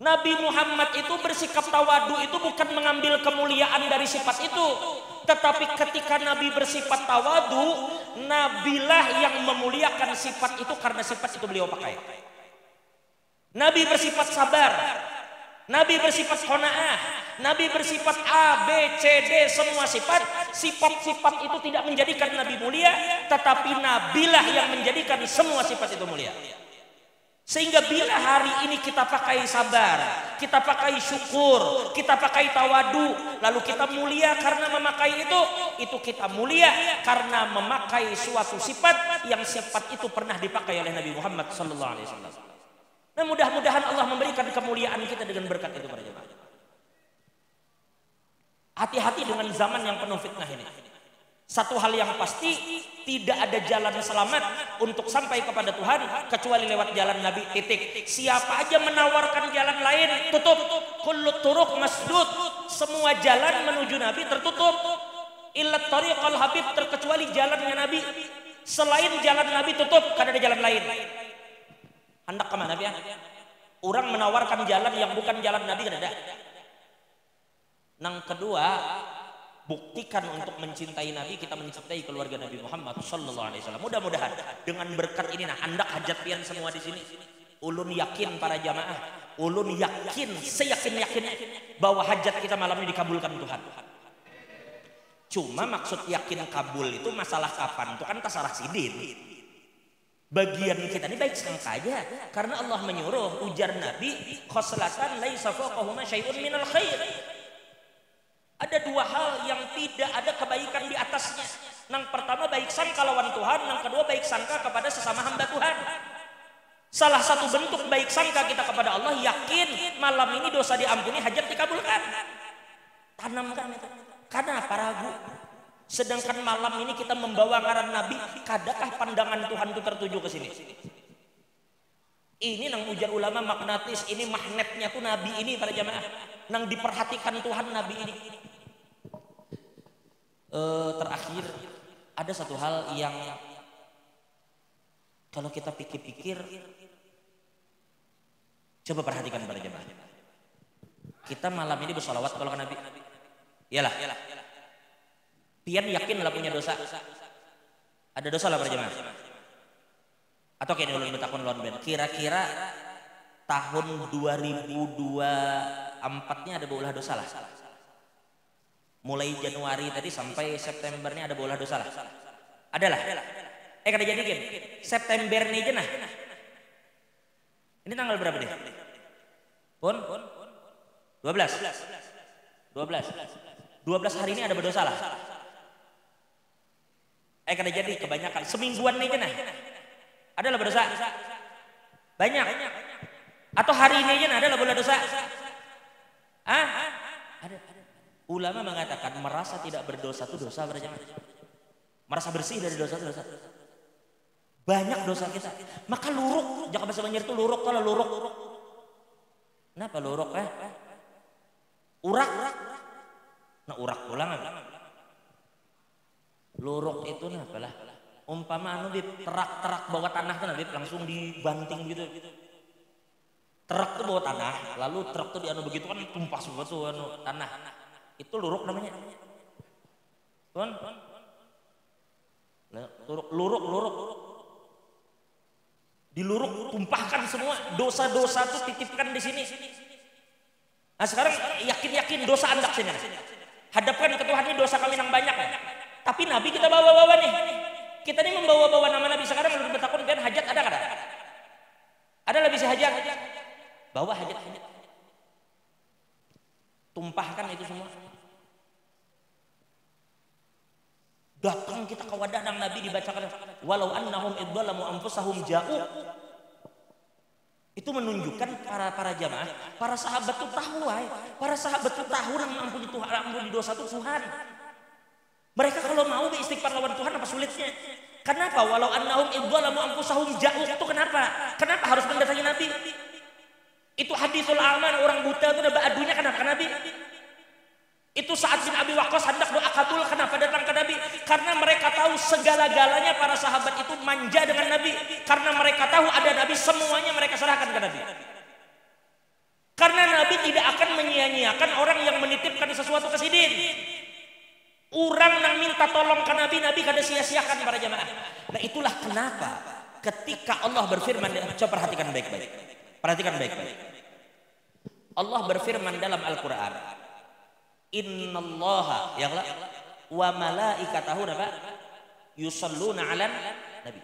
Nabi Muhammad itu bersikap tawadu itu bukan mengambil kemuliaan dari sifat itu, tetapi ketika Nabi bersifat tawadu, Nabilah yang memuliakan sifat itu karena sifat itu beliau pakai. Nabi bersifat sabar, Nabi bersifat qanaah, Nabi bersifat A, B, C, D, semua sifat-sifat itu tidak menjadikan Nabi mulia, tetapi Nabilah yang menjadikan semua sifat itu mulia. Sehingga bila hari ini kita pakai sabar, kita pakai syukur, kita pakai tawadu, lalu kita mulia karena memakai itu kita mulia karena memakai suatu sifat yang sifat itu pernah dipakai oleh Nabi Muhammad sallallahu alaihi wasallam. Nah, mudah-mudahan Allah memberikan kemuliaan kita dengan berkat itu para jemaah. Hati-hati dengan zaman yang penuh fitnah ini. Satu hal yang pasti, tidak ada jalan selamat untuk sampai kepada Tuhan kecuali lewat jalan Nabi, titik. Siapa aja menawarkan jalan lain, tutup. Kullu turuq masdud. Semua jalan menuju Nabi tertutup. Illa tariqal habib, terkecuali jalannya Nabi. Selain jalan Nabi tutup, karena ada jalan lain. Hendak kemana ya? Orang menawarkan jalan yang bukan jalan Nabi, kan ada. Yang kedua, buktikan untuk mencintai Nabi, kita mencintai keluarga Nabi Muhammad sallallahu alaihi wasallam. Mudah-mudahan dengan berkat ini hendak hajat pian semua di sini. Ulun yakin para jamaah, ulun yakin, seyakin-yakin bahwa hajat kita malam ini dikabulkan Tuhan. Cuma maksud yakin kabul itu masalah kapan itu kan tasarah sidin. Bagian kita ini baik sangka aja, karena Allah menyuruh, ujar Nabi, khoslatan laisa fawqahuma syai'un minal khair. Ada dua hal yang tidak ada kebaikan di atasnya. Yang pertama baik sangka lawan Tuhan, yang kedua baik sangka kepada sesama hamba Tuhan. Salah satu bentuk baik sangka kita kepada Allah, yakin malam ini dosa diampuni, hajat dikabulkan. Tanamkan itu. Karena apa ragu? Sedangkan malam ini kita membawa ngaran Nabi, kadakah pandangan Tuhan itu tertuju ke sini? Ini yang ujar ulama magnetis, ini magnetnya tuh Nabi ini para jamaah. Yang diperhatikan Tuhan Nabi ini. Terakhir ada satu hal yang kalau kita pikir-pikir, coba perhatikan para jemaah. Kita malam ini bersolawat kalau ke Nabi. Iyalah. Pian yakin lah punya dosa. Ada dosa lah para jemaah. Atau kayak dulu betakun lawan ben. Kira-kira tahun 2024-nya ada baulah dosa lah. Mulai Januari tadi sampai Septembernya ada bola dosa lah. Adalah. Kada jadi gini. September nih jenah. Ini tanggal berapa deh? Pun 12 hari ini ada berdosa lah. Kada jadi kebanyakan. Semingguan nih jenah. Adalah berdosa. Banyak. Atau hari ini jenah adalah bola dosa. Ada. Ulama mengatakan merasa tidak berdosa itu dosa berjamaah. Merasa bersih dari dosa itu dosa. Banyak dosa kita. Maka luruk, jangan bahasa Banjar itu luruk, kalau luruk. Kenapa luruk Urak. Nah urak pulang luruk itu kenapa lah? Umpama terak bawah tanah tuh langsung dibanting gitu. Truk tuh bawa tanah, lalu truk tuh begitu kan tumpah semua tuh tanah. Itu luruk namanya. Tuan. Luruk. Diluruk, tumpahkan semua dosa-dosa itu titipkan di sini. Nah sekarang yakin dosa Anda sini. Hadapkan ke Tuhan, ini dosa kami yang banyak. Tapi Nabi kita bawa-bawa nih. Kita ini membawa-bawa nama Nabi sekarang menurut betakun dan hajat ada kada? Ada lebih si hajat. Bawa hajat. Tumpahkan itu semua. Datang kita ke wadah nang Nabi dibacakan walau annahum idzalamu anfusahum ja'u. Itu menunjukkan para jamaah, para sahabat itu tahu para sahabat itu tahu yang mengampuni Tuhan, ampuni dosa itu Tuhan. Mereka kalau mau beristighfar lawan Tuhan apa sulitnya? Kenapa? Walau annahum idzalamu anfusahum ja'u itu kenapa? Kenapa harus mendatangi Nabi? Itu hadisul aman, orang buta itu udah adunya kenapa Nabi? Itu Sa'ad bin Abi Waqqas hendak doa kabul, kenapa datang ke Nabi? Karena mereka tahu segala-galanya para sahabat itu manja dengan Nabi. Karena mereka tahu ada Nabi, semuanya mereka serahkan ke Nabi. Karena tidak akan menyia-nyiakan orang yang menitipkan sesuatu ke sidin. Orang yang minta tolong ke Nabi, Nabi kada sia-siakan para jamaah. Nah itulah kenapa ketika Allah berfirman, coba perhatikan baik-baik. Perhatikan baik-baik. Allah berfirman dalam Al-Quran, Innallaha ya Allah wa malaikatahu apa? Yusalluna 'alan nabi.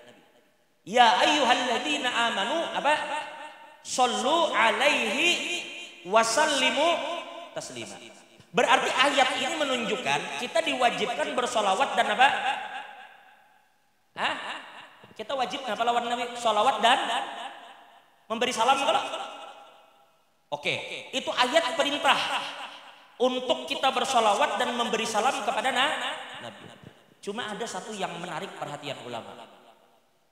Ya ayyuhalladzina amanu apa? Shallu 'alaihi wa sallimu taslima. Berarti ayat ini menunjukkan kita diwajibkan bersolawat dan apa? Hah? Kita wajib apa lawan Nabi? Solawat dan memberi salam kalau? Oke, itu ayat perintah untuk kita bersolawat dan memberi salam kepada Nabi. Cuma ada satu yang menarik perhatian ulama.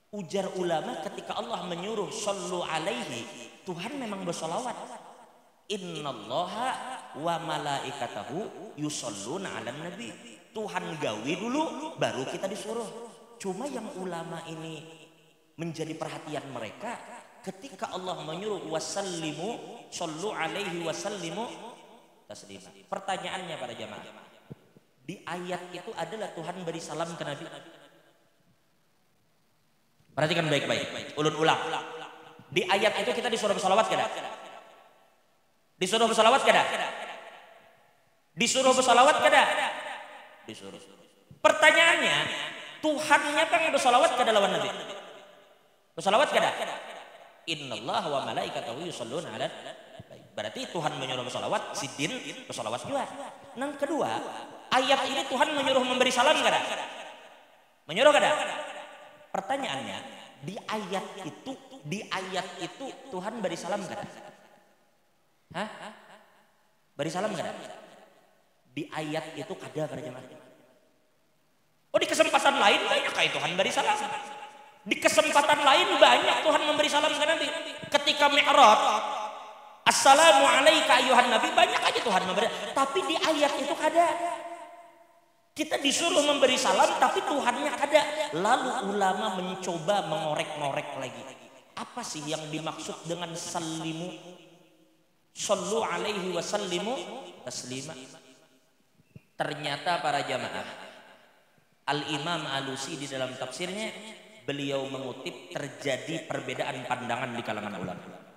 Ujar ulama ketika Allah menyuruh sallu alaihi, Tuhan memang bersolawat. Innallaha wa malaikatahu yusalluna 'alan nabi. Tuhan gawe dulu baru kita disuruh. Cuma yang ulama ini menjadi perhatian mereka ketika Allah menyuruh wasallimu sallu alaihi wasallimu taslima. Pertanyaannya para jamaah, di ayat itu adalah Tuhan beri salam ke Nabi. Perhatikan baik-baik, ulun ulang. Di ayat itu kita disuruh bersalawat kada? Disuruh bersalawat kada? Disuruh bersalawat kada? Disuruh. Pertanyaannya, Tuhannya pengen bersalawat kada lawan Nabi? Bersalawat kada? Innallaha wa malaikatahu yusholluna 'alan nabi. Berarti Tuhan menyuruh bersalawat, sidin bersalawat juga. Yang kedua, ayat ini Tuhan menyuruh memberi salam kada? Menyuruh kada? Pertanyaannya, di ayat itu Tuhan beri salam kada? Hah? Beri salam kada? Di ayat itu kada para jemaah. Oh, di kesempatan lain banyak kayak Tuhan beri salam. Di kesempatan lain banyak Tuhan memberi salam ke Nabi. Ketika Mi'raj, Assalamu alayka ayyuhan nabi, banyak aja Tuhan memberi. Tapi di ayat itu kada. Kita disuruh memberi salam tapi Tuhannya kada. Lalu ulama mencoba mengorek-ngorek lagi. Apa sih yang dimaksud dengan sallimu? Sallu alaihi wa sallimu taslima. Ternyata para jamaah, Al-Imam Alusi di dalam tafsirnya beliau mengutip terjadi perbedaan pandangan di kalangan ulama.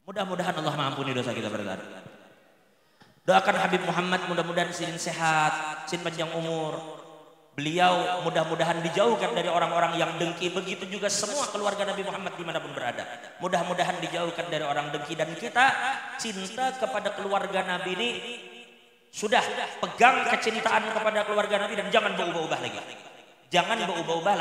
Mudah-mudahan Allah mengampuni dosa kita berdua. Doakan Habib Muhammad mudah-mudahan sin sehat, sin panjang umur. Beliau mudah-mudahan dijauhkan dari orang-orang yang dengki. Begitu juga semua keluarga Nabi Muhammad dimanapun berada. Mudah-mudahan dijauhkan dari orang dengki. Dan kita cinta kepada keluarga Nabi ini sudah pegang kecintaan kepada keluarga Nabi dan jangan berubah-ubah lagi. Jangan berubah-ubah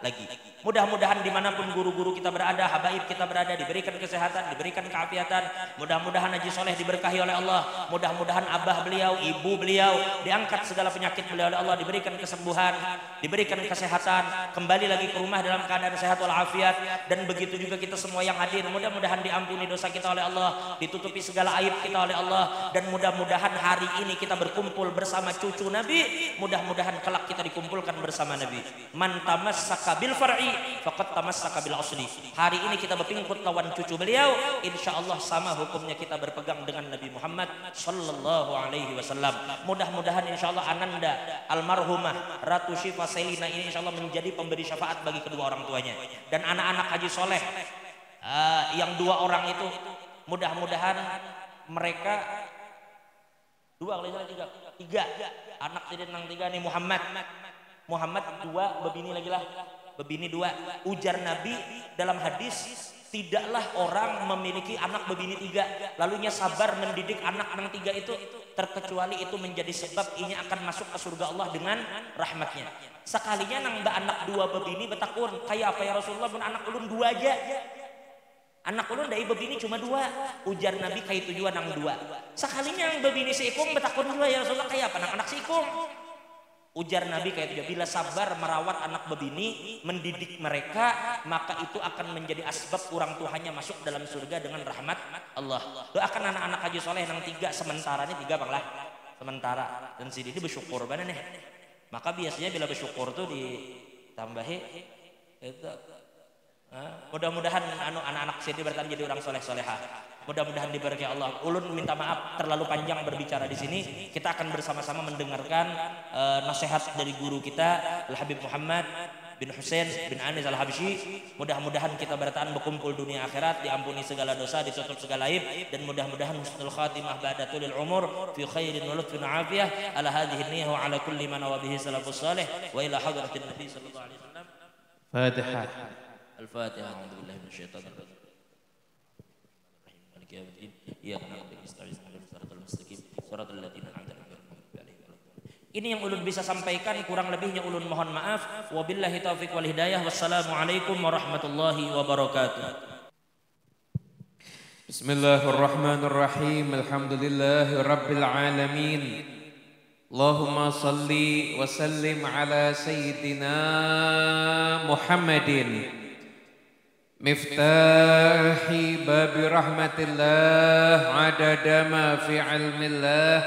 lagi. Mudah-mudahan dimanapun guru-guru kita berada, habaib kita berada, diberikan kesehatan, diberikan keafiatan. Mudah-mudahan Haji Soleh diberkahi oleh Allah. Mudah-mudahan abah beliau, ibu beliau diangkat segala penyakit beliau oleh Allah, diberikan kesembuhan, diberikan kesehatan, kembali lagi ke rumah dalam keadaan sehat walafiat. Dan begitu juga kita semua yang hadir, mudah-mudahan diampuni dosa kita oleh Allah, ditutupi segala aib kita oleh Allah. Dan mudah-mudahan hari ini kita berkumpul bersama cucu Nabi, mudah-mudahan kelak kita dikumpulkan bersama Nabi. Man tamassaka bil far'i faqad tamassaka bil asli. Hari ini kita berpingkut lawan cucu beliau, insyaallah sama hukumnya kita berpegang dengan Nabi Muhammad sallallahu alaihi wasallam. Mudah-mudahan insyaallah ananda almarhumah Ratu Syifa Selina ini insyaallah menjadi pemberi syafaat bagi kedua orang tuanya dan anak-anak Haji Soleh yang 2 orang itu, mudah-mudahan mereka 2 kali 3 anak jadi nang 3 nih. Muhammad 2, bebini lagi lah, bebini 2. Ujar Nabi dalam hadis, tidaklah orang memiliki anak bebini 3 lalunya sabar mendidik anak nang 3 itu, terkecuali itu menjadi sebab ini akan masuk ke surga Allah dengan rahmatnya. Sekalinya nang mbak anak 2 bebini betakun, kayak apa ya Rasulullah, pun anak ulun 2 aja. Anak ulun dari bebini cuma 2. Ujar Nabi kayak tujuan nang 2. Sekalinya yang bebini seikung betakun 2 ya Rasulullah, kayak apa anak seikung. Ujar Nabi kayak tujuan, bila sabar merawat anak bebini, mendidik mereka, maka itu akan menjadi asbab orang tuanya masuk dalam surga dengan rahmat Allah. Doakan anak-anak Haji Soleh nang 3 sementara ini 3 bang lah sementara, dan si Didi bersyukur banget nih. Maka biasanya bila bersyukur tuh ditambahi itu. Mudah-mudahan anak-anak sini bertanya jadi orang soleh-soleha. Mudah-mudahan diberkahi Allah. Ulun minta maaf terlalu panjang berbicara di sini. Kita akan bersama-sama mendengarkan nasihat dari guru kita Al Habib Muhammad bin Husain bin Anis Al Habsyi. Mudah-mudahan kita bertahan berkumpul dunia akhirat, diampuni segala dosa, ditutup segala aib, dan mudah-mudahan husnul khatimah ba'da tulil umur fi khairin wa lutfin afiyah ala hadhihi niyyah wa ala kulli man wabihi salafus salih wa ila hadratin nabi sallallahu alaihi wasallam. Fatihah. Al-Fatihah. A'udzubillahi minasyaitonir rajim. Maliki yaumiddin. Iyyaka na'budu wa iyyaka nasta'in. Ihdinas siratal mustaqim. Shiratal ladzina an'amta 'alaihim. Ini yang ulun bisa sampaikan, kurang lebihnya ulun mohon maaf. Wabillahi taufiq wal hidayah. Wassalamualaikum warahmatullahi wabarakatuh. Bismillahirrahmanirrahim. Alhamdulillahi rabbil alamin. Allahumma salli wa sallim ala sayyidina Muhammadin miftahi babi rahmatillah adada ma fi ilmillah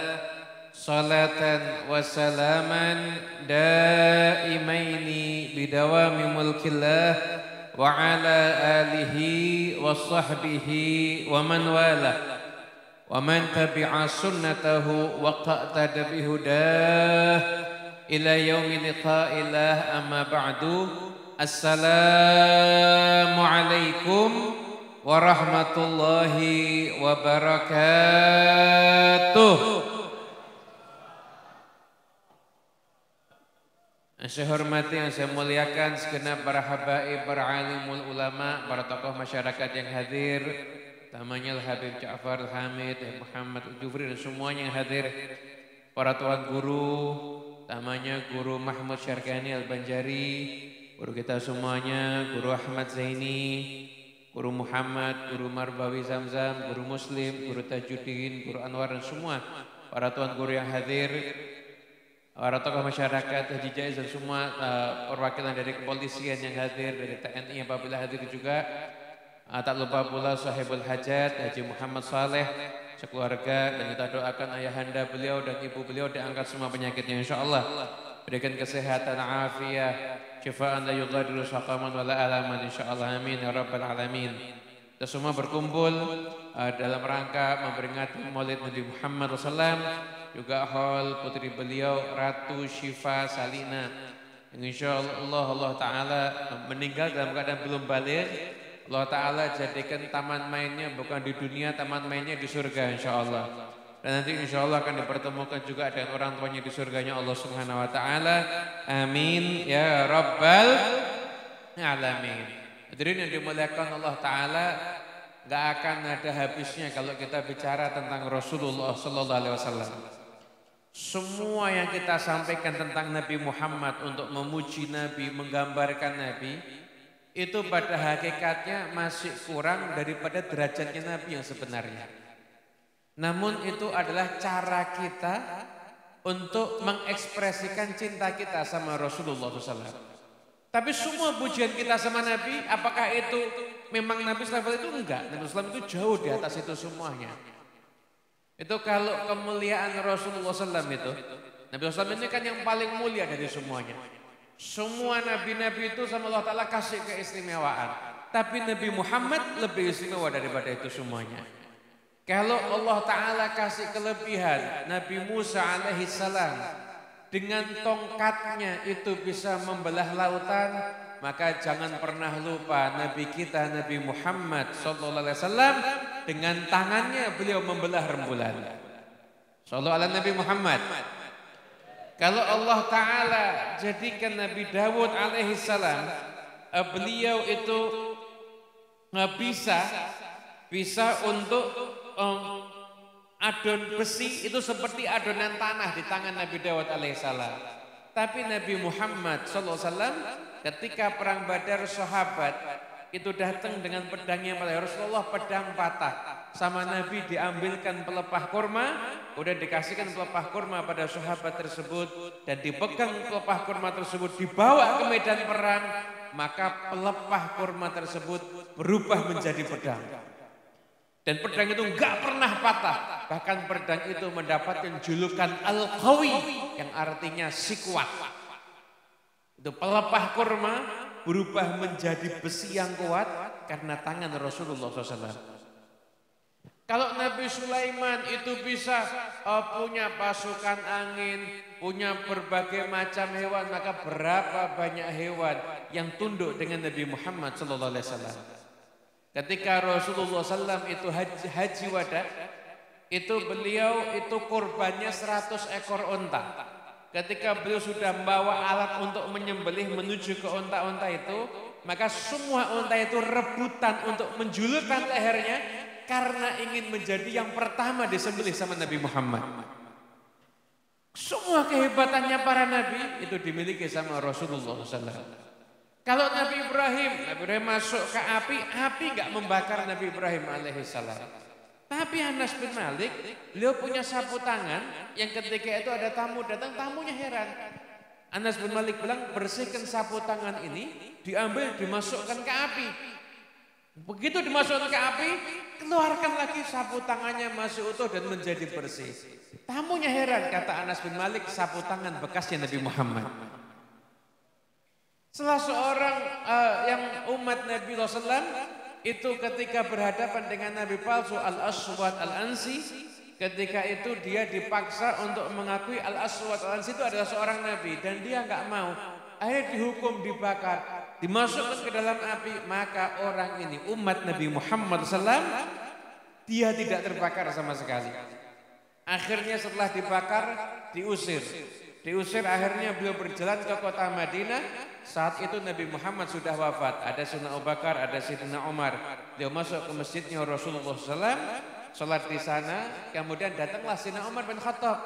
salatan wa salaman daimaini bidawami mulkillah wa ala alihi wa sahbihi wa man walah wa man tabi'a sunnatahu wa qa'tada bihudah ila yaumi liqa'illah amma ba'du. Assalamualaikum warahmatullahi wabarakatuh. Saya hormati, yang saya muliakan segenap para habaib, para alimul ulama, para tokoh masyarakat yang hadir, utamanya Al Habib Ja'far Al Hamid, Muhammad Al Jufri, dan semuanya yang hadir, para tuan guru, utamanya Guru Mahmud Syarkani Al Banjari, guru kita semuanya, Guru Ahmad Zaini, Guru Muhammad, Guru Marbawi Zamzam, Guru Muslim, Guru Tajuddin, Guru Anwar, dan semua para tuan guru yang hadir, para tokoh masyarakat Haji Jaiz, dan semua perwakilan dari kepolisian yang hadir, dari TNI apabila hadir juga. Tak lupa pula sahibul hajat Haji Muhammad Saleh sekeluarga, dan kita doakan ayahanda beliau dan ibu beliau diangkat semua penyakitnya insyaallah, berikan kesehatan afiat, syifaan la yughadiru saqaman wala alaman insyaallah, amin ya rabbal alamin. Kita semua berkumpul dalam rangka memperingati Maulid Nabi Muhammad SAW, juga haul putri beliau Ratu Syifa Salina yang insyaallah Allah Ta'ala meninggal dalam keadaan belum balik. Allah Ta'ala jadikan taman mainnya bukan di dunia, taman mainnya di surga insyaallah. Dan nanti insyaallah akan dipertemukan juga dengan orang tuanya di surganya Allah Subhanahu wa Ta'ala. Amin ya rabbal alamin. Hadirin yang dimuliakan Allah Ta'ala, gak akan ada habisnya kalau kita bicara tentang Rasulullah Sallallahu Alaihi Wasallam. Semua yang kita sampaikan tentang Nabi Muhammad untuk memuji Nabi, menggambarkan Nabi, itu pada hakikatnya masih kurang daripada derajatnya Nabi yang sebenarnya. Namun itu adalah cara kita untuk mengekspresikan cinta kita sama Rasulullah SAW. Tapi semua pujian kita sama Nabi, apakah itu memang Nabi level itu? Enggak, Nabi SAW itu jauh di atas itu semuanya. Itu kalau kemuliaan Rasulullah SAW itu, Nabi SAW ini kan yang paling mulia dari semuanya. Semua nabi-nabi itu sama Allah Ta'ala kasih keistimewaan. Tapi Nabi Muhammad lebih istimewa daripada itu semuanya. Kalau Allah Ta'ala kasih kelebihan Nabi Musa alaihissalam dengan tongkatnya itu bisa membelah lautan, maka jangan pernah lupa Nabi kita Nabi Muhammad SAW dengan tangannya beliau membelah rembulan. Sallallahu ala Nabi Muhammad. Kalau Allah Ta'ala jadikan Nabi Dawud alaihissalam, beliau itu bisa untuk adon besi itu seperti adonan tanah di tangan Nabi Dawud alaihissalam. Tapi Nabi Muhammad SAW ketika perang Badar sahabat itu datang dengan pedangnya, Rasulullah pedang patah. Sama Nabi diambilkan pelepah kurma, udah dikasihkan pelepah kurma pada sahabat tersebut dan dipegang pelepah kurma tersebut dibawa ke medan perang, maka pelepah kurma tersebut berubah menjadi pedang. Dan pedang itu enggak pernah patah, bahkan pedang itu mendapatkan julukan Al-Qawi yang artinya si kuat. Itu pelepah kurma berubah menjadi besi yang kuat karena tangan Rasulullah SAW. Kalau Nabi Sulaiman itu bisa punya pasukan angin, punya berbagai macam hewan, maka berapa banyak hewan yang tunduk dengan Nabi Muhammad SAW. Ketika Rasulullah SAW itu haji wada, itu beliau itu korbannya 100 ekor onta. Ketika beliau sudah membawa alat untuk menyembelih menuju ke onta-onta itu, maka semua onta itu rebutan untuk menjulurkan lehernya karena ingin menjadi yang pertama disembelih sama Nabi Muhammad. Semua kehebatannya para nabi itu dimiliki sama Rasulullah SAW. Kalau Nabi Ibrahim masuk ke api enggak membakar Nabi Ibrahim alaihissalam. Tapi Anas bin Malik, beliau punya sapu tangan yang ketika itu ada tamu datang, tamunya heran. Anas bin Malik bilang, bersihkan sapu tangan ini, diambil dimasukkan ke api. Begitu dimasukkan ke api, keluarkan lagi sapu tangannya masih utuh dan menjadi bersih. Tamunya heran, kata Anas bin Malik, sapu tangan bekasnya Nabi Muhammad. Salah seorang yang umat Nabi SAW itu ketika berhadapan dengan Nabi palsu Al-Aswad Al-Ansi, ketika itu dia dipaksa untuk mengakui Al-Aswad Al-Ansi itu adalah seorang Nabi dan dia enggak mau. Akhirnya dihukum dibakar, dimasukkan ke dalam api, maka orang ini umat Nabi Muhammad SAW dia tidak terbakar sama sekali. Akhirnya setelah dibakar diusir akhirnya beliau berjalan ke kota Madinah. Saat itu Nabi Muhammad sudah wafat. Ada Sayyidina Abu Bakar, ada Sayyidina Umar. Beliau masuk ke masjidnya Rasulullah SAW, sholat di sana. Kemudian datanglah Sayyidina Umar bin Khattab.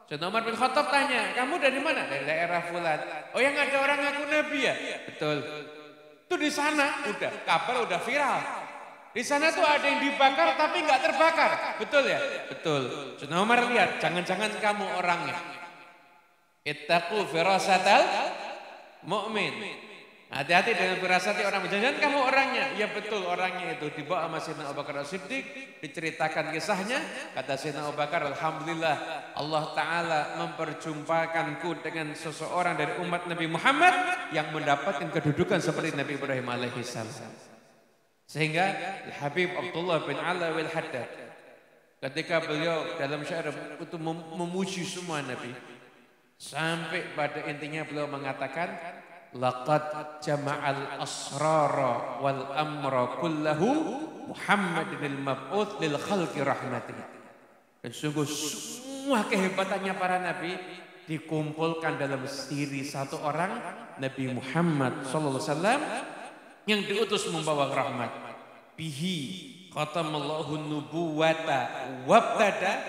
Sayyidina Umar bin Khattab tanya, kamu dari mana? Dari daerah Fulan. Oh, yang ada orang ngaku Nabi ya? Betul. Itu di sana udah kabar udah viral. Di sana tuh ada yang dibakar tapi nggak terbakar. Betul ya? Betul. Sayyidina Umar lihat, jangan-jangan kamu orangnya. Ittaqu firasatal mu'min. Hati-hati dengan firasati orang. Jangan kamu orangnya. Ya betul orangnya itu. Dibawa sama Sayyidina Abu Bakar As-Siddiq, diceritakan kisahnya. Kata Sayyidina Abu Bakar, alhamdulillah Allah Ta'ala memperjumpakanku dengan seseorang dari umat Nabi Muhammad yang mendapatkan kedudukan seperti Nabi Ibrahim alaihissalam. Sehingga Habib Abdullah bin Alawil Haddad ketika beliau dalam syair itu memuji semua Nabi, sampai pada intinya beliau mengatakan, laqad jama'al asrara wal amra kullahu Muhammadinil mab'uts lil khalqi rahmati. Dan sungguh semua kehebatannya para nabi dikumpulkan dalam diri satu orang, Nabi Muhammad sallallahu alaihi wasallam yang diutus membawa rahmat. Bihi khatamallahu nubuwata wabtada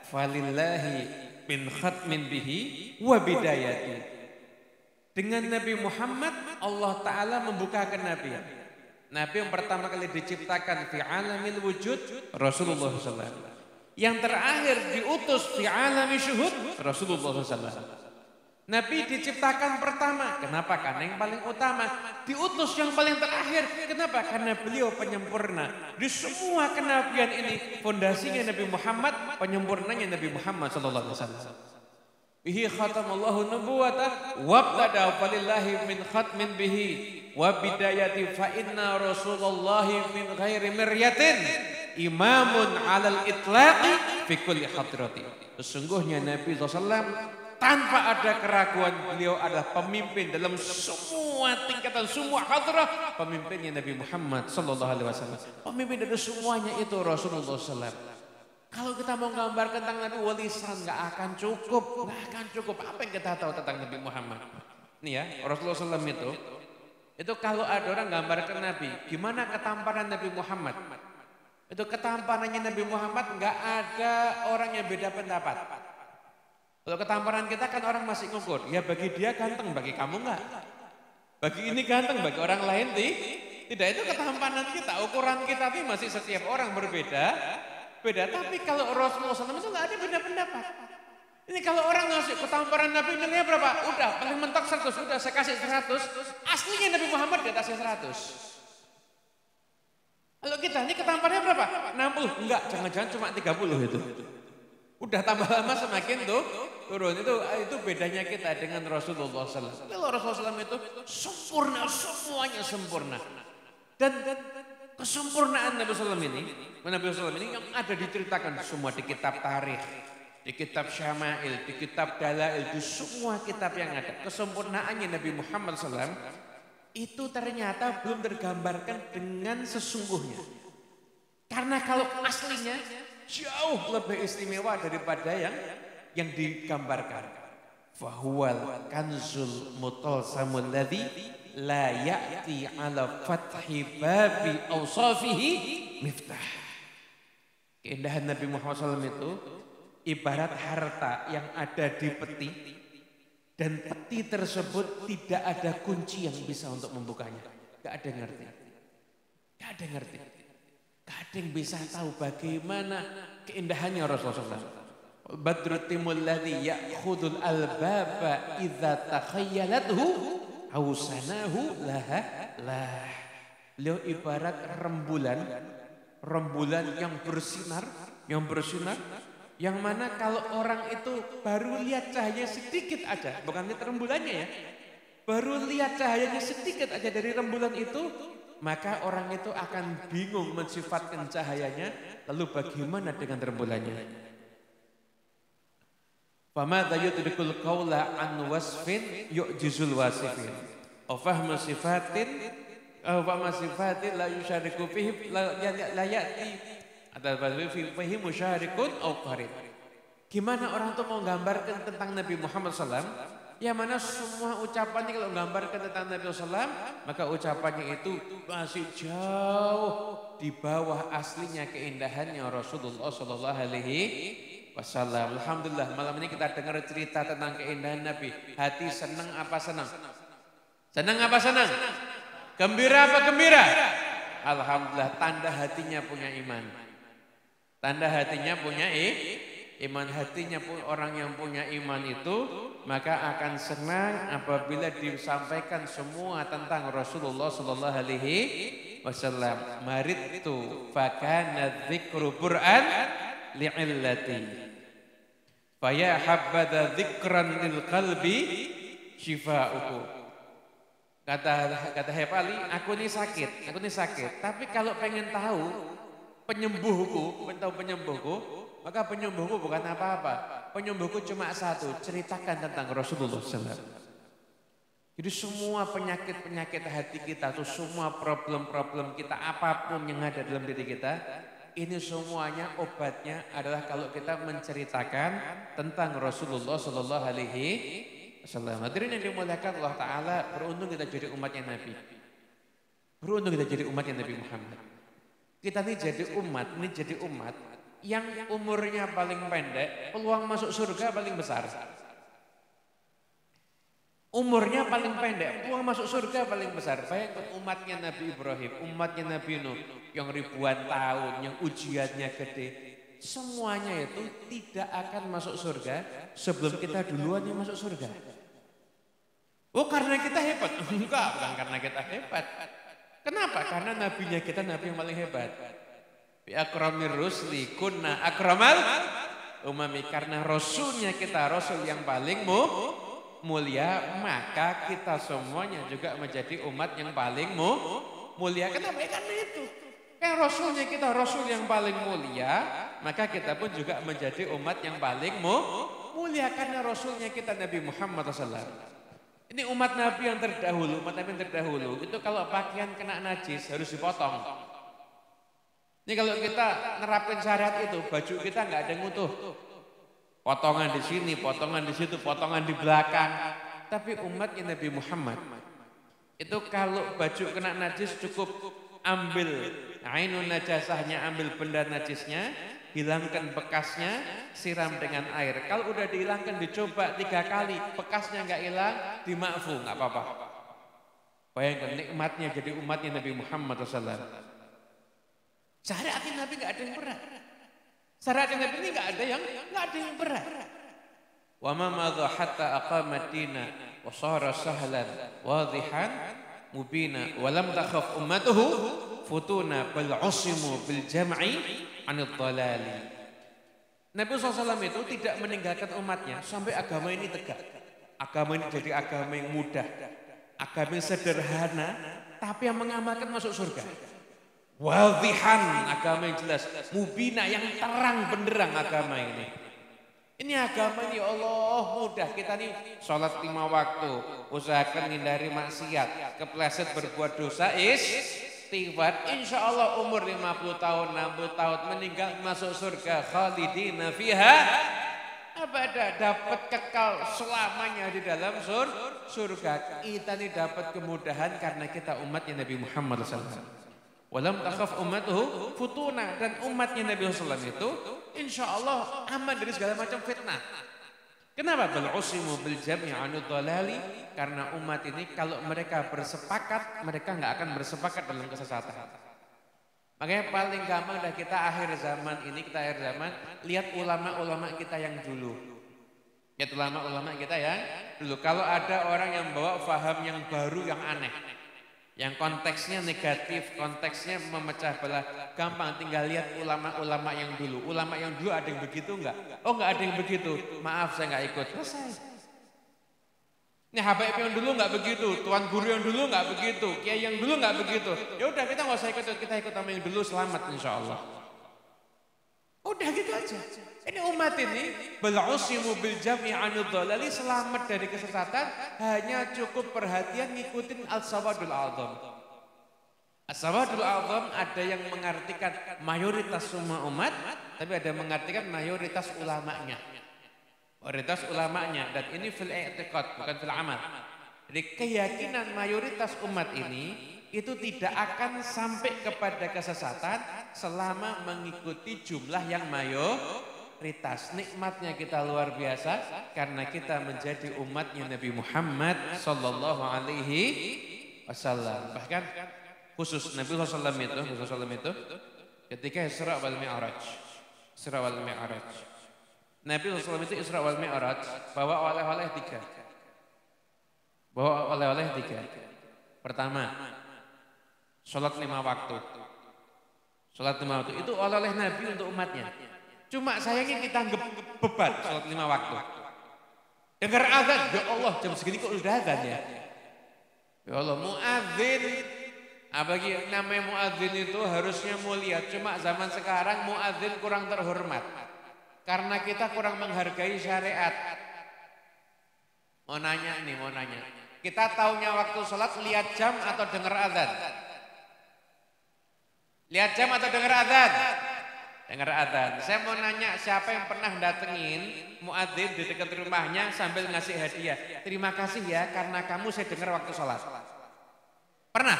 falillahi bin khatmin bihi wa bidayati. Dengan Nabi Muhammad Allah Ta'ala membuka kenabian. Nabi yang pertama kali diciptakan fi alamil wujud Rasulullah SAW. Yang terakhir diutus fi alami syuhud Rasulullah SAW. Nabi diciptakan pertama. Kenapa? Karena yang paling utama. Diutus yang paling terakhir. Kenapa? Karena beliau penyempurna. Di semua kenabian ini fondasinya Nabi Muhammad, penyempurnanya Nabi Muhammad SAW. Bihi khatamallahu nubuwata wabtada falillahi min khatmin bihi wa bidayati fa inna rasulullahi min ghairi miryatin imamun alal itlaqi fi kulli hadrati. Sesungguhnya Nabi SAW tanpa ada keraguan beliau adalah pemimpin dalam semua tingkatan, semua hadrah. Pemimpinnya Nabi Muhammad SAW. Pemimpin dari semuanya itu Rasulullah SAW. Kalau kita mau gambarkan tentang Nabi walisan nggak akan cukup, Apa yang kita tahu tentang Nabi Muhammad? Nih ya, Rasulullah SAW itu kalau ada orang gambarkan Nabi, gimana ketampanan Nabi Muhammad? Itu ketampanannya Nabi Muhammad nggak ada orang yang beda pendapat. Kalau ketampanan kita kan orang masih ngukur, ya bagi dia ganteng, bagi kamu enggak. Bagi ini ganteng, bagi orang lain tidak. Itu ketampanan kita, ukuran kita tapi masih setiap orang berbeda. Tapi kalau Rasulullah SAW itu enggak ada beda pendapat. Ini kalau orang ngasih ketampanan Nabi nilainya berapa? Udah paling mentok 100, udah saya kasih 100. Aslinya Nabi Muhammad di atasnya 100. Kalau kita ini ketampanannya berapa? 60, enggak, jangan-jangan cuma 30 itu. Udah tambah lama semakin turun. Itu bedanya kita dengan Rasulullah SAW. Kalau Rasulullah SAW itu sempurna, semuanya sempurna. Dan kesempurnaan Nabi SAW ini yang ada diceritakan semua di kitab tarikh, di kitab syama'il, di kitab dalail, di semua kitab yang ada. Kesempurnaannya Nabi Muhammad SAW itu ternyata belum tergambarkan dengan sesungguhnya. Karena kalau aslinya jauh lebih istimewa daripada yang digambarkan. Fahuwal kanzul mutalsamul ladzi la ya'ti ala fathi babi awsafihi miftah. Keindahan Nabi Muhammad SAW itu ibarat harta yang ada di peti dan peti tersebut tidak ada kunci yang bisa untuk membukanya. Gak ada yang ngerti. Gak ada yang bisa tahu bagaimana keindahannya Rasulullah SAW. Badrut timul ladzi ya'khudul albaba idza takhayyalathu ausanahu lah. Beliau ibarat rembulan yang bersinar, yang mana kalau orang itu baru lihat cahaya sedikit aja, bukan lihat rembulannya ya, baru lihat cahayanya sedikit aja dari rembulan itu, maka orang itu akan bingung mensifatkan cahayanya, lalu bagaimana dengan rembulannya? Famadza yudrikul qaula an wasfin yu'jizul wasifin. Aw fahmu sifatin aw fahmu sifatin la yusyariku fihi la ya'ti atau fihi musyarikun aw qarib. Gimana orang tuh mau gambarkan tentang Nabi Muhammad SAW? Yang mana semua ucapannya kalau gambarkan tentang Nabi SAW, maka ucapannya itu masih jauh di bawah aslinya keindahannya Rasulullah Sallallahu Alaihi Wasallam. Alhamdulillah malam ini kita dengar cerita tentang keindahan Nabi. Hati senang apa senang? Senang apa senang? Gembira apa gembira? Alhamdulillah tanda hatinya punya iman. Tanda hatinya punya iman. Hatinya pun orang yang punya iman itu maka akan senang apabila disampaikan semua tentang Rasulullah Sallallahu Alaihi Wasallam. Maritu fakana dzikru Qur'an li'illati faya habbada dzikran lil qalbi syifa'uhu. Kata Hepali, aku ini sakit, tapi kalau pengen tahu penyembuhku, maka penyembuhku bukan apa-apa. Penyembuhku cuma satu, ceritakan tentang Rasulullah SAW. Jadi semua penyakit-penyakit hati kita, tuh semua problem-problem kita, apapun yang ada dalam diri kita, ini semuanya obatnya adalah kalau kita menceritakan tentang Rasulullah Sallallahu Alaihi Wasallam. Hadirin yang dimuliakan Allah Taala, beruntung kita jadi umatnya Nabi. Beruntung kita jadi umatnya Nabi Muhammad. Kita ini jadi umat yang umurnya paling pendek, peluang masuk surga paling besar. Umurnya paling pendek, peluang masuk surga paling besar. Bayangkan umatnya Nabi Ibrahim, umatnya Nabi Nuh yang ribuan tahun, yang ujiannya gede. Semuanya itu tidak akan masuk surga sebelum kita duluan yang masuk surga. Oh karena kita hebat? Enggak, bukan karena kita hebat. Kenapa? Karena nabinya kita nabi yang paling hebat. Bi akramir rusli kunna akramal umami, karena rasulnya kita rasul yang paling mulia, maka kita semuanya juga menjadi umat yang paling mulia. Kenapa? Karena itu. Kan rasulnya kita rasul yang paling mulia, maka kita pun juga menjadi umat yang paling mulia karena rasulnya kita Nabi Muhammad SAW. Ini umat Nabi yang terdahulu, umat Nabi yang terdahulu itu kalau pakaian kena najis harus dipotong. Ini kalau kita nerapin syariat itu, baju kita nggak ada yang utuh. Potongan di sini, potongan di situ, potongan di belakang. Tapi umatnya Nabi Muhammad itu kalau baju kena najis cukup ambil ainun najasahnya, ambil benda najisnya, hilangkan bekasnya, siram dengan air. Kalau udah dihilangkan dicoba 3 kali, bekasnya nggak hilang, dimakfu, nggak apa-apa. Bayangkan nikmatnya jadi umatnya Nabi Muhammad SAW. Syariat Nabi nggak ada yang berat. Syariat Nabi ini nggak ada yang berat. Wa ma madha hatta aqama dina wa sara sahlan wadihan mubina wa lam takhaf ummatuhu futuna bal usimu bil jam'i anid dhalali. Nabi SAW itu tidak meninggalkan umatnya sampai agama ini tegak. Agama ini jadi agama yang mudah, agama yang sederhana, tapi yang mengamalkan masuk surga. Wadihan, agama yang jelas, mubina yang terang benderang agama ini. Ini agama ini Allah mudah. Kita nih sholat 5 waktu, usahakan hindari maksiat, kepleset berbuat dosa istighfar. Insya Allah umur 50 tahun, 60 tahun meninggal masuk surga. Khalidina fiha abada, dapat kekal selamanya di dalam surga. Kita nih dapat kemudahan karena kita umatnya Nabi Muhammad SAW. Walam takhaf ummatuhu futuna, dan umatnya Nabi SAW itu insya Allah aman dari segala macam fitnah. Kenapa? Bal usimu bil jam'i anid dhalali, karena umat ini kalau mereka bersepakat, mereka nggak akan bersepakat dalam kesesatan. Makanya paling gampang dah kita akhir zaman ini, kita akhir zaman, lihat ulama-ulama kita yang dulu. Lihat ulama-ulama kita yang dulu. Kalau ada orang yang bawa faham yang baru, yang aneh, yang konteksnya negatif, konteksnya memecah belah, gampang tinggal lihat ulama-ulama yang dulu. Ulama yang dulu ada yang begitu enggak? Oh enggak ada yang begitu, maaf saya enggak ikut. Selesai. Ini habaib yang dulu enggak begitu, tuan guru yang dulu enggak begitu, kiai yang dulu enggak begitu. Ya udah kita enggak usah ikut, kita ikut sama yang dulu, selamat insya Allah. Udah gitu aja. Ini umat ini bal'usimu bil jam'i anid dhalali, selamat dari kesesatan, hanya cukup perhatian ngikutin as-sawadul a'zam. As-sawadul a'zam ada yang mengartikan mayoritas semua umat, tapi ada yang mengartikan mayoritas ulamanya. Mayoritas ulamanya, dan ini fil i'tiqad bukan fil amal. Jadi keyakinan mayoritas umat ini itu tidak akan sampai kepada kesesatan selama mengikuti jumlah yang mayoritas. Nikmatnya kita luar biasa karena kita menjadi umatnya Nabi Muhammad sallallahu alaihi wasallam. Bahkan khusus Nabi sallallahu itu ketika Isra wal Mi'raj. Isra wal Mi'raj. Nabi sallallahu itu Isra wal Mi'raj bawa oleh-oleh 3. Bawa oleh-oleh 3. Pertama, sholat 5 waktu. Sholat 5 waktu itu oleh Nabi untuk umatnya. Cuma sayangnya kita anggap beban sholat 5 waktu. Dengar azan, ya Allah jam segini kok udah azan ya. Ya Allah, muadzin. Apalagi namanya muadzin itu harusnya mulia. Cuma zaman sekarang muadzin kurang terhormat. Karena kita kurang menghargai syariat. Mau nanya. Kita taunya waktu sholat lihat jam atau dengar azan? Lihat jam atau dengar azan? Dengar azan. Saya mau nanya, siapa yang pernah datengin muadzin di dekat rumahnya sambil ngasih hadiah? Terima kasih ya karena kamu saya dengar waktu sholat. Pernah?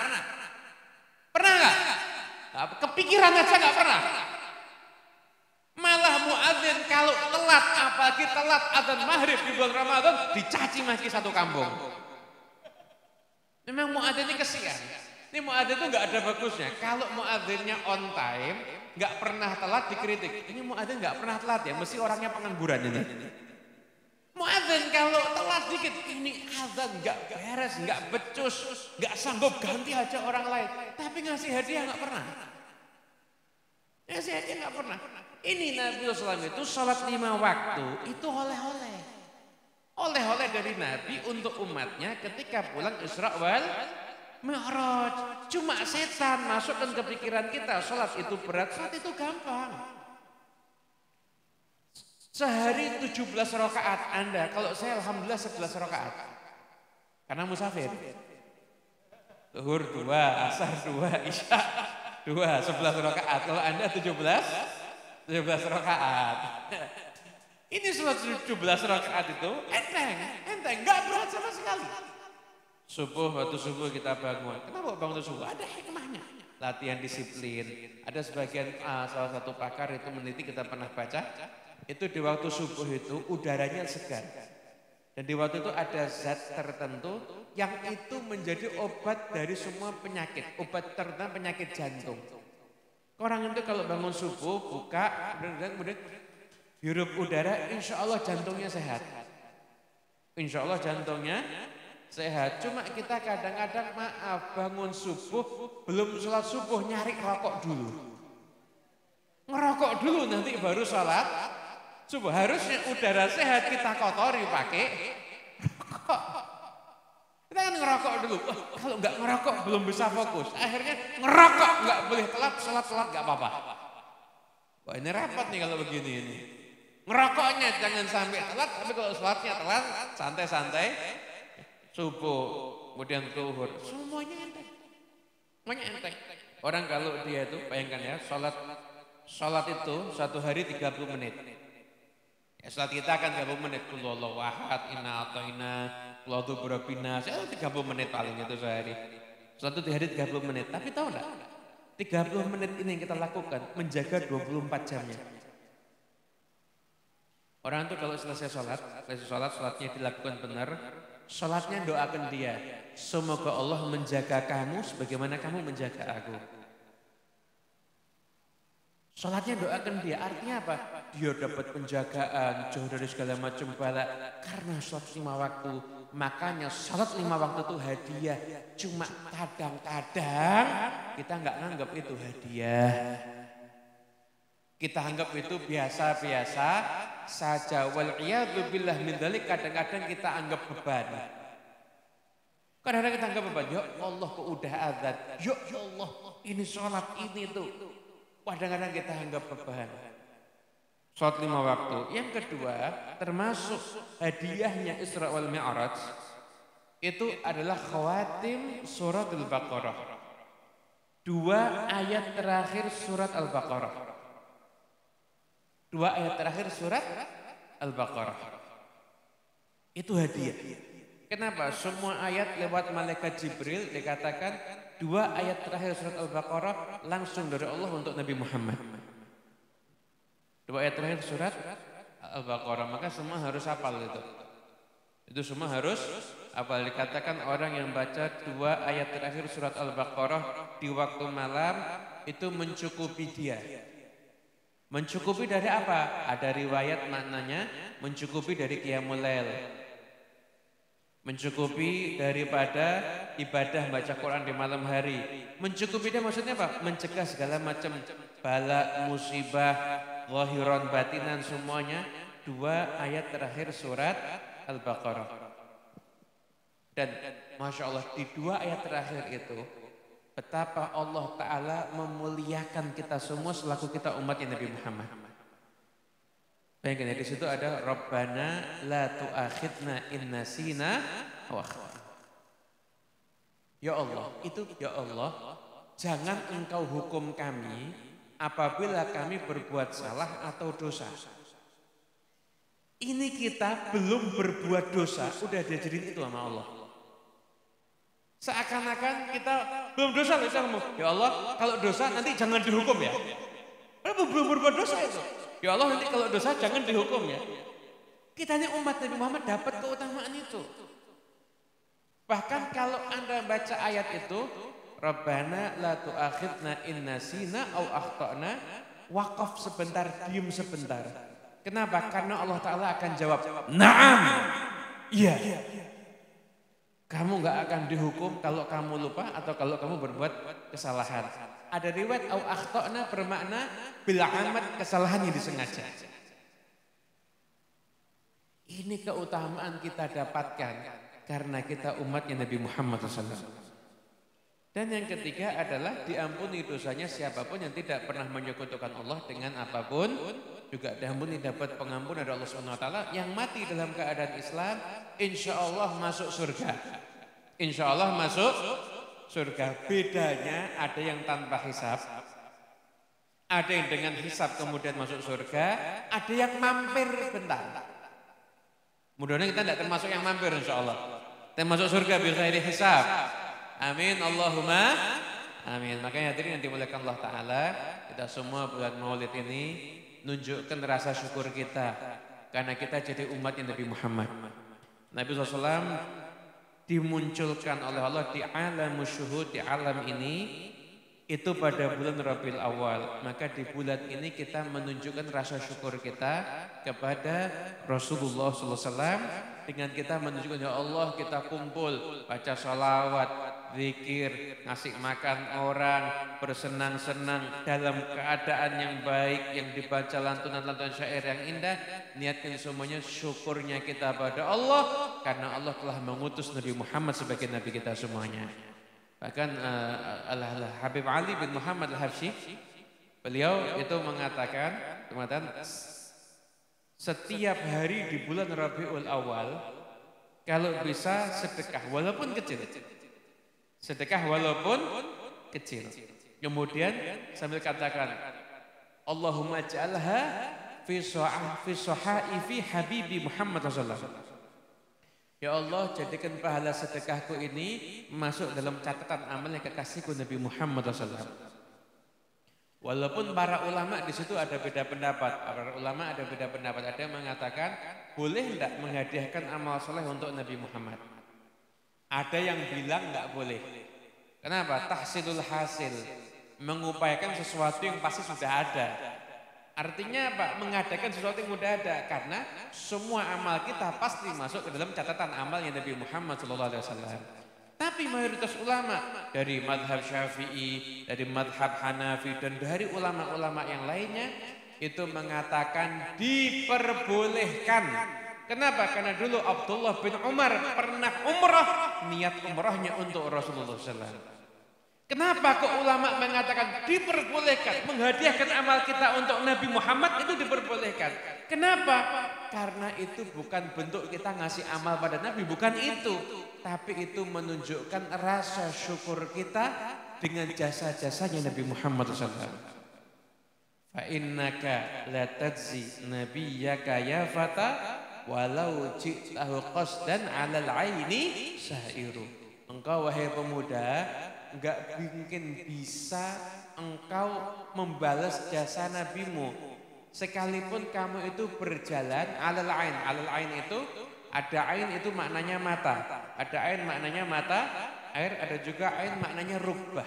Pernah nggak? Kepikiran aja nggak pernah. Malah muadzin kalau telat, apalagi telat azan maghrib di bulan Ramadan, dicaci maki satu kampung. Memang muadzin ini kesian. Ini muadzin itu nggak ada bagusnya. Kalau muadzinnya on time, nggak pernah telat dikritik. Ini muadzin nggak pernah telat ya, mesti orangnya pengangguran ini. Muadzin kalau telat dikit, ini azan nggak beres, nggak becus, nggak sanggup ganti aja orang lain. Tapi ngasih hadiah nggak pernah. Ngasih hadiah nggak pernah. Ini Nabi SAW itu sholat 5 waktu itu oleh-oleh. Oleh-oleh dari Nabi untuk umatnya ketika pulang Isra wal Mi'raj. Cuma setan masukkan ke pikiran kita sholat itu berat, sholat itu gampang. Sehari 17 rakaat Anda, kalau saya alhamdulillah 11 rakaat. Karena musafir. Zuhur 2, asar 2, isya 2, 11 rakaat. Kalau Anda 17 rakaat. Ini sholat 17 rakaat itu enteng, enggak berat sama sekali. Waktu subuh kita bangun. Kenapa bangun subuh? Ada hikmahnya. Latihan disiplin. Ada sebagian salah satu pakar itu meneliti, kita pernah baca. Itu di waktu subuh itu udaranya segar. Dan di waktu itu ada zat tertentu yang itu menjadi obat dari semua penyakit. Obat tertentu penyakit jantung. Orang itu kalau bangun subuh, buka, kemudian hirup udara, insya Allah jantungnya sehat. Insya Allah jantungnya sehat. Cuma kita kadang-kadang maaf, bangun subuh, belum sholat subuh, nyari rokok dulu. Ngerokok dulu nanti baru sholat subuh. Harusnya udara sehat kita kotori pakai rokok. Kita kan ngerokok dulu. Kalau nggak ngerokok belum bisa fokus. Akhirnya ngerokok nggak boleh telat, sholat nggak apa-apa. Wah ini repot nih kalau begini ini. Ngerokoknya jangan sampai telat, tapi kalau sholatnya telat, santai-santai. Subuh, kemudian zuhur, semuanya enteng. Semuanya enteng. Orang kalau dia itu, bayangkan ya, sholat itu satu hari 30 menit. Ya, sholat kita akan 30 menit. Qulhuwallahu ahad, inna a'thaina, qul a'udzu birabbin nas. 30 menit paling itu sehari. Sholat itu di hari 30 menit. Tapi tahu enggak? 30 menit ini yang kita lakukan menjaga 24 jamnya. Orang itu kalau selesai sholatnya dilakukan benar, sholatnya doakan dia. Semoga Allah menjaga kamu sebagaimana kamu menjaga aku. Sholatnya doakan dia, artinya apa? Dia dapat penjagaan, jauh dari segala macam bala. Karena sholat 5 waktu, makanya sholat 5 waktu itu hadiah. Cuma kadang-kadang kita nggak nganggap itu hadiah. Kita anggap itu biasa-biasa saja. Wal'iyadu billah min dzalik, kadang-kadang kita anggap beban. Kadang-kadang kita anggap beban. Ya Allah kok udah azan. Ya Allah ini sholat ini tuh. Kadang-kadang kita anggap beban. Sholat 5 waktu. Yang kedua, termasuk hadiahnya Isra wal Mi'raj, itu adalah khawatim surat Al-Baqarah. 2 ayat terakhir surat Al-Baqarah. 2 ayat terakhir surat Al-Baqarah. Itu hadiah. Kenapa? Semua ayat lewat malaikat Jibril dikatakan 2 ayat terakhir surat Al-Baqarah langsung dari Allah untuk Nabi Muhammad. 2 ayat terakhir surat Al-Baqarah, maka semua harus hafal itu. Itu semua harus hafal. Dikatakan orang yang baca 2 ayat terakhir surat Al-Baqarah di waktu malam itu mencukupi dia. Mencukupi dari apa? Ada riwayat maknanya mencukupi dari qiyamul lail. Mencukupi daripada ibadah baca Quran di malam hari. Mencukupi dia maksudnya apa? Mencegah segala macam bala, musibah, zahiran batinan semuanya. 2 ayat terakhir surat Al-Baqarah. Dan Masya Allah di 2 ayat terakhir itu betapa Allah Ta'ala memuliakan kita semua selaku kita umatnya Nabi Muhammad. Bayangkan ya, di situ ada Rabbana la tu'akhidna in nasina wa akhtana. Ya Allah, itu ya Allah, jangan engkau hukum kami apabila kami berbuat salah atau dosa. Ini kita belum berbuat dosa, udah diajarin itu sama Allah. Seakan-akan kita belum dosa, kita ngomong, ya Allah kalau dosa nanti jangan dihukum ya. Belum berbuat dosa itu. Ya Allah nanti kalau dosa jangan dihukum ya. Kitanya umat Nabi Muhammad dapat keutamaan itu. Bahkan kalau Anda baca ayat itu, Rabbana la tu'akhidna in nasina au akhtana, wakaf sebentar, diam sebentar. Kenapa? Karena Allah Ta'ala akan jawab, Naam, iya. Kamu gak akan dihukum kalau kamu lupa atau kalau kamu berbuat kesalahan. Ada riwayat au akhtana bermakna bila amat kesalahan yang disengaja. Ini keutamaan kita dapatkan karena kita umatnya Nabi Muhammad SAW. Dan yang ketiga adalah diampuni dosanya siapapun yang tidak pernah menyekutukan Allah dengan apapun, juga diampuni dapat pengampunan dari Allah SWT. Yang mati dalam keadaan Islam, insya Allah masuk surga. Insya Allah masuk surga. Bedanya ada yang tanpa hisab, ada yang dengan hisab kemudian masuk surga, ada yang mampir bentar. Mudah-mudahan kita tidak termasuk yang mampir insya Allah. Kita masuk surga biar saya dihisab. Amin Allahumma amin. Makanya hadirin yang dimuliakan Allah Ta'ala, kita semua bulan Maulid ini nunjukkan rasa syukur kita karena kita jadi umatnya Nabi Muhammad. Nabi SAW dimunculkan oleh Allah di alam syuhud, di alam ini itu pada bulan Rabiul Awal. Maka di bulan ini kita menunjukkan rasa syukur kita kepada Rasulullah SAW dengan kita menunjukkan, ya Allah, kita kumpul baca sholawat, zikir, ngasih makan orang, bersenang-senang dalam keadaan yang baik, yang dibaca lantunan-lantunan syair yang indah. Niatkan semuanya syukurnya kita pada Allah karena Allah telah mengutus Nabi Muhammad sebagai Nabi kita semuanya. Bahkan Habib Ali bin Muhammad Al-Habsyi, beliau itu mengatakan setiap hari di bulan Rabiul Awal kalau bisa sedekah walaupun kecil. Sedekah walaupun kecil. Kemudian sambil katakan, Allahumma ja'alha fi sahaifi habibi Muhammad sallallahu alaihi wasallam. Ya Allah, jadikan pahala sedekahku ini masuk dalam catatan amal yang kekasihku Nabi Muhammad SAW. Walaupun para ulama di situ ada beda pendapat. Para ulama ada beda pendapat. Ada yang mengatakan boleh tidak menghadiahkan amal soleh untuk Nabi Muhammad. Ada yang bilang nggak boleh. Kenapa? Tahsilul hasil, mengupayakan sesuatu yang pasti sudah ada. Artinya apa? Mengadakan sesuatu yang sudah ada. Karena semua amal kita pasti masuk ke dalam catatan amalnya Nabi Muhammad SAW. Tapi mayoritas ulama dari madhab Syafi'i, dari madhab Hanafi, dan dari ulama-ulama yang lainnya itu mengatakan diperbolehkan. Kenapa? Karena dulu Abdullah bin Umar pernah umrah, niat umrahnya untuk Rasulullah SAW. Kenapa kok ulama mengatakan diperbolehkan menghadiahkan amal kita untuk Nabi Muhammad itu diperbolehkan? Kenapa? Karena itu bukan bentuk kita ngasih amal pada Nabi, bukan itu. Tapi itu menunjukkan rasa syukur kita dengan jasa-jasanya Nabi Muhammad SAW. Fa innaka la tajzi nabiyyaka ya fata walau ji'tahu qasdan 'alal 'aini sa'iru. Engkau wahai pemuda, enggak mungkin bisa engkau membalas jasa nabimu sekalipun kamu itu berjalan 'alal 'ain. 'Alal 'ain itu ada ain itu maknanya mata, ada ain maknanya mata air, ada juga ain maknanya rubbah,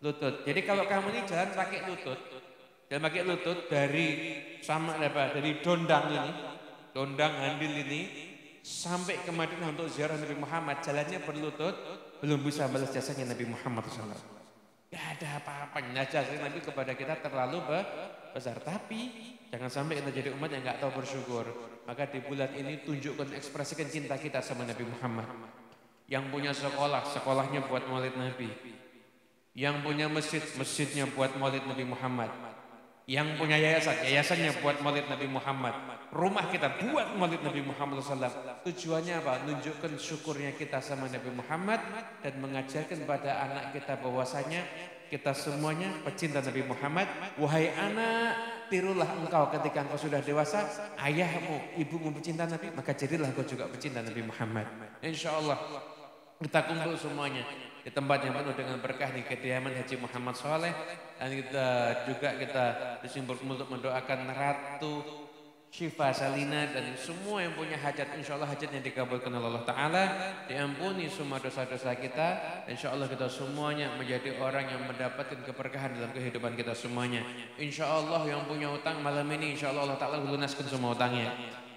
lutut. Jadi kalau kamu ini jalan pakai lutut, dari Dondang ini, Dondang Handil ini sampai ke Madinah untuk ziarah Nabi Muhammad, jalannya berlutut, belum bisa balas jasanya Nabi Muhammad SAW. Gak ada apa-apanya jasa Nabi kepada kita terlalu besar. Tapi jangan sampai kita jadi umat yang gak tahu bersyukur. Maka di bulan ini tunjukkan, ekspresikan cinta kita sama Nabi Muhammad. Yang punya sekolah, sekolahnya buat maulid Nabi. Yang punya masjid, masjidnya buat maulid Nabi Muhammad. Yang punya yayasan, yayasannya buat maulid Nabi Muhammad. Rumah kita buat maulid Nabi Muhammad SAW. Tujuannya apa? Nunjukkan syukurnya kita sama Nabi Muhammad dan mengajarkan pada anak kita bahwasanya kita semuanya pecinta Nabi Muhammad. Wahai anak, tirulah engkau ketika engkau sudah dewasa, ayahmu, ibumu pecinta Nabi, maka jadilah engkau juga pecinta Nabi Muhammad. Insya Allah kita kumpul semuanya di tempat yang penuh dengan berkah di kediaman Haji Muhammad Soleh, dan kita juga disimpulkan untuk mendoakan Ratu Syifa Salina dan semua yang punya hajat, insya Allah hajatnya dikabulkan oleh Allah Ta'ala, diampuni semua dosa-dosa kita, insya Allah kita semuanya menjadi orang yang mendapatkan keberkahan dalam kehidupan kita semuanya. Insya Allah yang punya utang malam ini, insya Allah Allah Ta'ala lunaskan semua utangnya.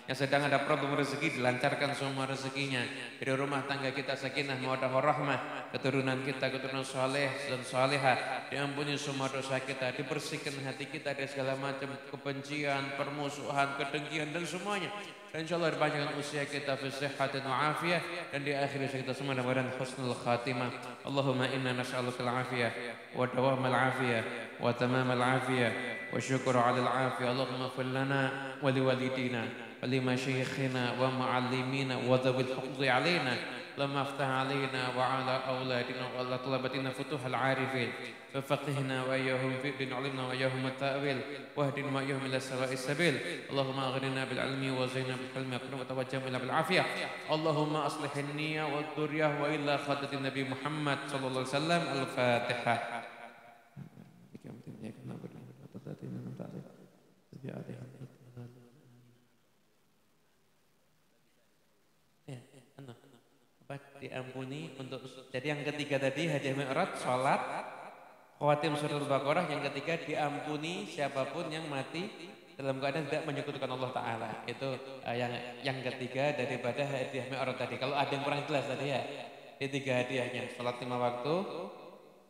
Yang sedang ada problem rezeki, dilancarkan semua rezekinya. Dari rumah tangga kita sakinah, mawaddah warahmah, keturunan kita, keturunan saleh dan salihah, diampuni semua dosa kita, dibersihkan hati kita dari segala macam kebencian, permusuhan, kedengkian dan semuanya. Dan insyaallah dipanjangkan usia kita fi sihhatin wa afiyah, dan di akhir usia kita semua dalam husnul khatimah. Allahumma inna nas'aluka al-afiyah wa dawamal afiyah wa tamamal afiyah wa syukra 'alal afiyah. Allahumma ighfir lana wa liwalidina ولمشايخنا ومعلمينا وذوي الحفظ علينا لما افتح علينا وعلى أولادنا وعلى طلبتنا فتوح العارفين ففقهنا وإياهم في الدين علمنا وإياهم التأويل واهدنا وإياهم إلى سواء السبيل اللهم أغننا بالعلم وزينا بالحلم أكرم وتوجهنا بالعافية اللهم أصلح النية والذرية وإلى خاتة النبي محمد صلى الله عليه وسلم الفاتحة. Diampuni untuk, jadi yang ketiga tadi hadiah mi'raj, sholat, khawatim surat Al-Baqarah. Yang ketiga diampuni siapapun yang mati dalam keadaan tidak menyekutukan Allah Ta'ala. Itu yang ketiga daripada hadiah mi'raj tadi. Kalau ada yang kurang jelas tadi ya, ini 3 hadiahnya, sholat 5 waktu,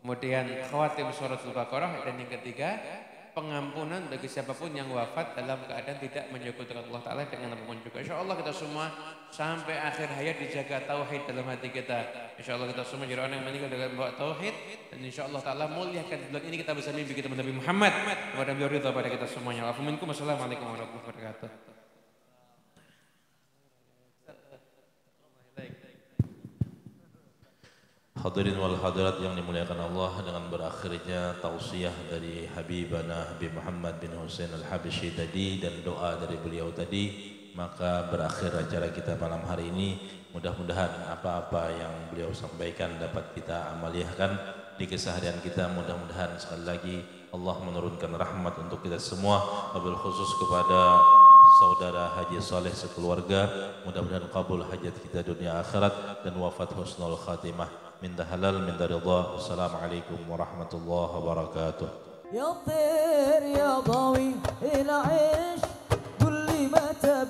kemudian khawatim surat Al-Baqarah, dan yang ketiga pengampunan bagi siapapun yang wafat dalam keadaan tidak menyekutukan Allah Ta'ala dengan apapun juga. Insya Allah kita semua sampai akhir hayat dijaga tauhid dalam hati kita. Insya Allah kita semua jadi orang yang meninggal dengan bawa tauhid, dan insya Allah Ta'ala muliakan bulan ini kita bisa mimpi kita Nabi Muhammad. Mudah beliau ridha pada kita semuanya. Assalamualaikum warahmatullahi wabarakatuh. Hadirin wal hadirat yang dimuliakan Allah, dengan berakhirnya tausiah dari Habibana Habib Muhammad bin Hussein Al-Habsyi tadi dan doa dari beliau tadi, maka berakhir acara kita malam hari ini. Mudah-mudahan apa-apa yang beliau sampaikan dapat kita amaliyahkan di keseharian kita. Mudah-mudahan sekali lagi Allah menurunkan rahmat untuk kita semua, wabil khusus kepada saudara Haji Saleh sekeluarga. Mudah-mudahan kabul hajat kita dunia akhirat dan wafat husnul khatimah. Minta halal, minta ridha. Assalamualaikum warahmatullahi wabarakatuh. يا طير يا ضوي العيش قل لي متى